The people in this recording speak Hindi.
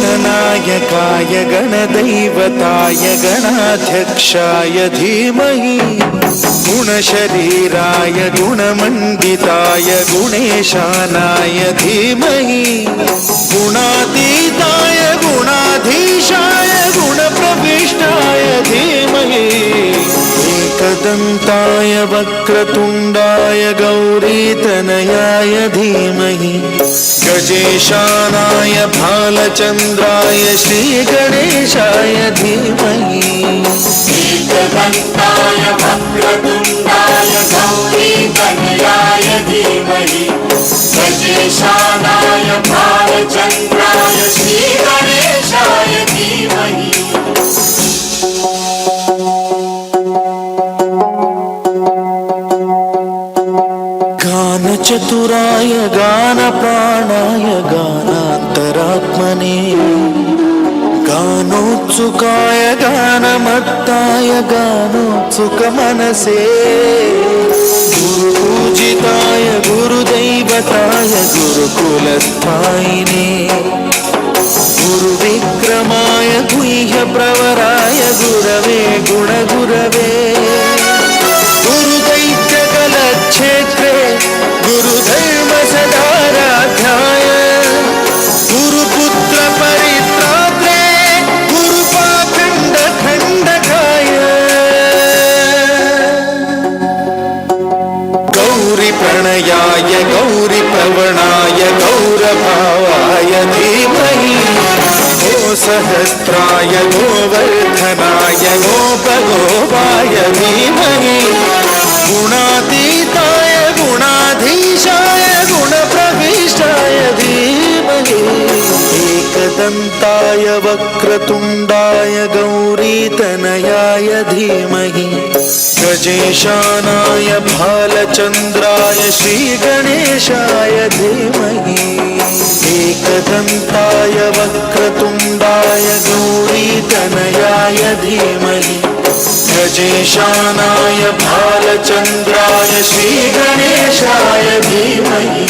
गणनायकाय गणदैवताय गणाध्यक्षाय धीमहि गुणशरीराय गुणमण्डिताय गुणेशानाय धीमहि गुणातीताय गुणाधीशाय गुणप्रविष्टाय धीमहि एकदन्ताय वक्रतुण्डाय गौरीतनयाय धीमहि गजेशानाय भालचन्द्राय श्रीगणेशाय धीमहि एकदन्ताय वक्रतुण्डाय गौरीतनयाय धीमहि गजेशानाय भालचन्द्राय श्रीगणेशाय धीमहि गानचतुराय गानप्राणाय गानान्तरात्मने गानोत्सुकाय गानमत्ताय गानोत्सुकमनसे गुरुपूजिताय गुरुदैवताय गुरुकुलस्थायिने गुरुविक्रमाय गुह्यप्रवराय गुरवे गुणगुरवे गुरुदैत्यकलक्षेत्रे गुरुधर्मसदाराध्याय गुरुपुत्र परित्रात्रे गुरुपाखण्डखण्डकाय गौरीप्रणयाय गौरीप्रवणाय गौरभावाय धीमहि गो सहस्राय गोवर्धनाय गोपगोपाय धीमहि गुणातीताय गुणाधीशाय गुणप्रविष्टाय धीमहि एकदन्ताय वक्रतुण्डाय गौरीतनयाय धीमहि गजेशानाय भालचन्द्राय श्रीगणेशाय धीमहि एकदन्ताय वक्रतुण्डाय गौरीतनयाय धीमहि गजेशानाय भालचन्द्राय श्रीगणेशाय धीमहि।